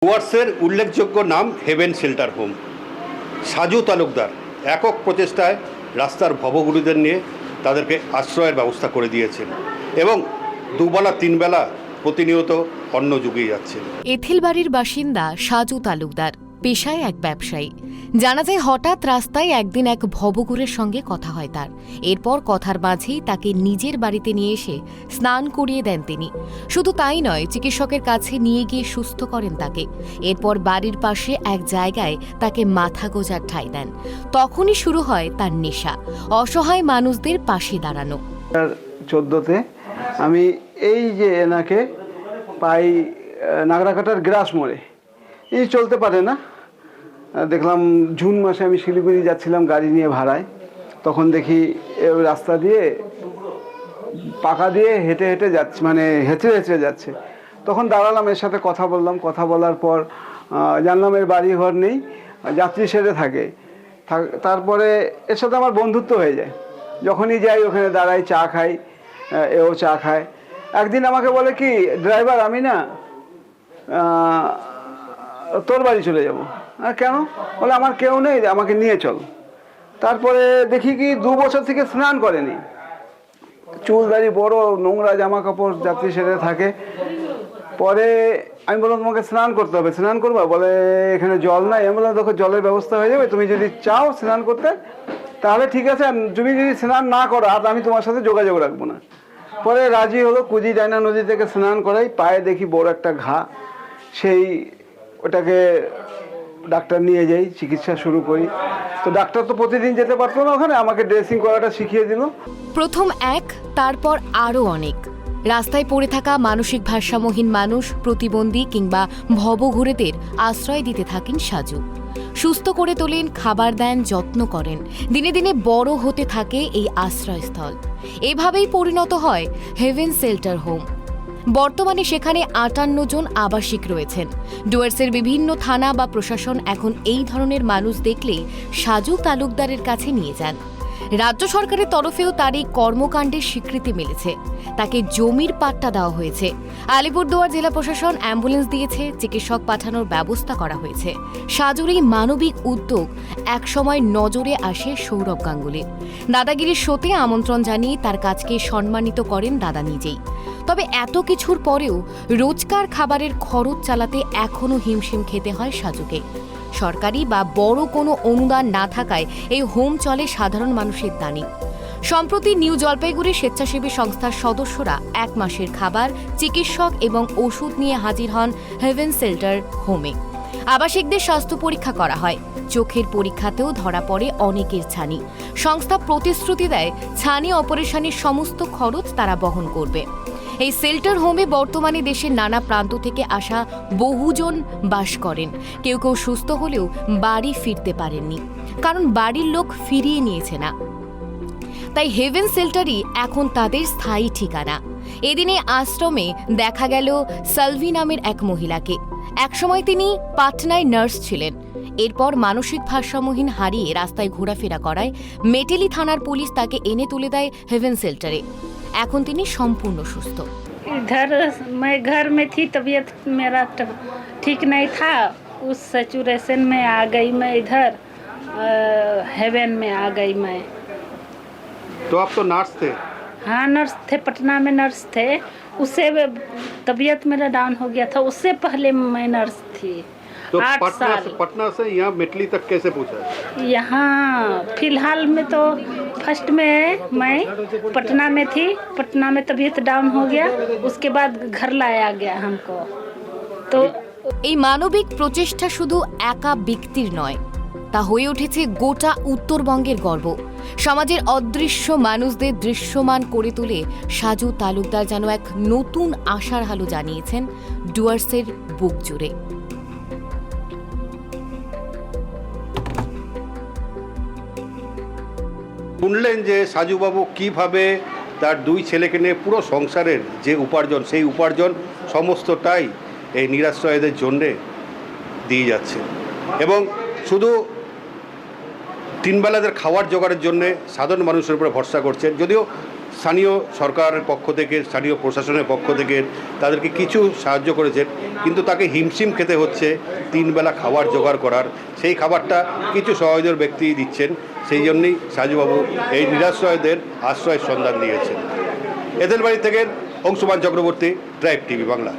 ডুয়ার্সের উল্লেখযোগ্য নাম heaven shelter home. Saju Talukdar একক প্রচেষ্টায় রাস্তার ভবঘুরিদের নিয়ে তাদেরকে আশ্রয়ের ব্যবস্থা করে দিয়েছেন এবং দুবেলা তিনবেলা প্রতিনিয়ত অন্ন জুগিয়ে যাচ্ছেন। এথিলবাড়ির বাসিন্দা সাজু তালুকদার পেশায় এক ব্যবসায়ী। জানা যায় হঠাৎ রাস্তায় একদিন এক ভবঘুরের সঙ্গে কথা হয় তার। এরপর কথার মাঝেই তাকে নিজের বাড়িতে নিয়ে এসে স্নান করিয়ে দেন তিনি। শুধু তাই নয়, চিকিৎসকের কাছে নিয়ে গিয়ে সুস্থ করেন তাকে। এরপর বাড়ির পাশে এক জায়গায় তাকে মাথা গোঁজার ঠাঁই দেন। তখনই শুরু হয় তার নেশা, অসহায় মানুষদের পাশে দাঁড়ানো। 2014-তে আমি এই যে এনাকে পাই নাগরাকাটার গ্রাস মোড়ে, এই চলতে পারে না, দেখলাম জুন মাসে আমি শিলিগুড়ি যাচ্ছিলাম গাড়ি নিয়ে ভাড়ায়। তখন দেখি ওই রাস্তা দিয়ে পাকা দিয়ে হেঁটে হেঁটে যাচ্ছে, মানে হেঁচড়ে হেঁচড়ে যাচ্ছে। তখন দাঁড়ালাম, এর সাথে কথা বললাম। কথা বলার পর জানলাম এর বাড়ি ঘর নেই, যাত্রী শেডে থাকে। তারপরে এর সাথে আমার বন্ধুত্ব হয়ে যায়। যখনই যাই ওখানে দাঁড়াই, চা খাই, এও চা খায়। একদিন আমাকে বলে কি, ড্রাইভার আমি না তোর বাড়ি চলে যাব। কেন? বলে আমার কেউ নেই, আমাকে নিয়ে চল। তারপরে দেখি কি 2 বছর থেকে স্নান করেনি, চুল দাড়ি বড়, নোংরা জামা কাপড় যাত্রী সেরে থাকে। পরে আমি বললাম তোমাকে স্নান করতে হবে, স্নান করবা? বলে এখানে জল নাই। আমি বললাম দেখো জলের ব্যবস্থা হয়ে যাবে, তুমি যদি চাও স্নান করতে তাহলে ঠিক আছে, তুমি যদি স্নান না করো আর আমি তোমার সাথে যোগাযোগ রাখবো না। পরে রাজি হলো, কুজি ডায়না নদী থেকে স্নান করাই। পায়ে দেখি বড় একটা ঘা, সেই ওটাকে ডাক্তার নিয়ে যাই, চিকিৎসা শুরু করি। তো ডাক্তার তো প্রতিদিন যেতে পারতো না ওখানে, আমাকে ড্রেসিং করাটা শিখিয়ে দিল। প্রথম এক, তারপর আরও অনেক। রাস্তায় পড়ে থাকা মানসিক ভারসাম্যহীন মানুষ, প্রতিবন্ধী কিংবা ভবঘুরেদের আশ্রয় দিতে থাকেন সাজু। সুস্থ করে তোলেন, খাবার দেন, যত্ন করেন। দিনে দিনে বড় হতে থাকে এই আশ্রয়স্থল। এভাবেই পরিণত হয় হেভেন শেল্টার হোম। বর্তমানে সেখানে 58 জন আবাসিক রয়েছেন। ডুয়ার্সের বিভিন্ন থানা বা প্রশাসন এখন এই ধরনের মানুষ দেখলে সাজু তালুকদারের কাছে নিয়ে যান। রাজ্য সরকারের তরফেও তার এই কর্মকাণ্ডের স্বীকৃতি মিলেছে। তাকে জমির পাট্টা দেওয়া হয়েছে। আলিপুরদুয়ার জেলা প্রশাসন অ্যাম্বুলেন্স দিয়েছে, চিকিৎসক পাঠানোর ব্যবস্থা করা হয়েছে। সাজুর এই মানবিক উদ্যোগ একসময় নজরে আসে সৌরভ গাঙ্গুলির। দাদাগিরির শোতে আমন্ত্রণ জানিয়ে তার কাজকে সম্মানিত করেন দাদা নিজেই। তবে এত কিছুর পরেও রোজকার খাবারের খরচ চালাতে এখনও হিমশিম খেতে হয় সাজুকে। সরকারি বা বড় কোনো অনুদান না থাকায় এই হোম চলে সাধারণ মানুষের দানি। সম্প্রতি নিউ জলপাইগুড়ি স্বেচ্ছাসেবী সংস্থার সদস্যরা 1 মাসের খাবার, চিকিৎসক এবং ওষুধ নিয়ে হাজির হন হেভেন শেল্টার হোমে। আবাসিকদের স্বাস্থ্য পরীক্ষা করা হয়, চোখের পরীক্ষাতেও ধরা পড়ে অনেকের ছানি। সংস্থা প্রতিশ্রুতি দেয় ছানি অপারেশনের সমস্ত খরচ তারা বহন করবে। এই শেল্টার হোমে বর্তমানে দেশের নানা প্রান্ত থেকে আসা বহুজন বাস করেন। কেউ কেউ সুস্থ হলেও বাড়ি ফিরতে পারেননি, কারণ বাড়ির লোক ফিরিয়ে নিয়েছে না। তাই হেভেন শেল্টারই এখন তাদের স্থায়ী ঠিকানা। এদিনে আশ্রমে দেখা গেল সালভি নামের এক মহিলাকে। একসময় তিনি পাটনায় নার্স ছিলেন। এরপর মানসিক ভারসাম্যহীন হারিয়ে রাস্তায় ঘোরাফেরা করায় মেটেলি থানার পুলিশ তাকে এনে তুলে দেয় হেভেন শেল্টারে। এখন তিনি সম্পূর্ণ সুস্থ। इधर मैं घर में थी, तबीयत मेरा ठीक नहीं था। उस सिचुएशन में आ गई मैं इधर, हेवन में आ गई मैं। तो आप तो नर्स थे? हाँ नर्स थे, पटना में नर्स थे। उससे तबीयत मेरा डाउन हो गया था, उससे पहले मैं नर्स थी। तो 8 साल। पटना से यहाँ मेटली तक कैसे पहुँचा? यहाँ फिलहाल में तो फर्स्ट में मैं पटना में थी, पटना में तबीयत डाउन हो गया, उसके बाद घर लाया गया हमको। तो এই মানবিক প্রচেষ্টা শুধু একা ব্যক্তির নয়, তা হয়ে উঠেছে গোটা উত্তরবঙ্গের গর্ব। সমাজের অদৃশ্য মানুষদের দৃশ্যমান করে তুলে সাজু তালুকদার যেন এক নতুন আশার আলো জানিয়েছেন ডুয়ার্সের বুক জুড়ে। শুনলেন যে সাজুবাবু কিভাবে তার 2 ছেলেকে নিয়ে পুরো সংসারের যে উপার্জন, সেই উপার্জন সমস্তটাই এই নিরাশ্রয়দের জন্যে দিয়ে যাচ্ছে এবং শুধু 3 বেলাদের খাওয়ার জোগাড়ের জন্যে সাধারণ মানুষের উপরে ভরসা করছেন। যদিও স্থানীয় সরকারের পক্ষ থেকে, স্থানীয় প্রশাসনের পক্ষ থেকে তাদেরকে কিছু সাহায্য করেছেন, কিন্তু তাকে হিমশিম খেতে হচ্ছে 3 বেলা খাবার জোগাড় করার। সেই খাবারটা কিছু সহৃদয় ব্যক্তি দিচ্ছেন, সেই জন্যই সাজুবাবু এই নিরাশ্রয়দের আশ্রয়ের সন্ধান দিয়েছেন। এদের বাড়ি থেকে অংশুমান চক্রবর্তী, ট্রাইব টিভি বাংলা।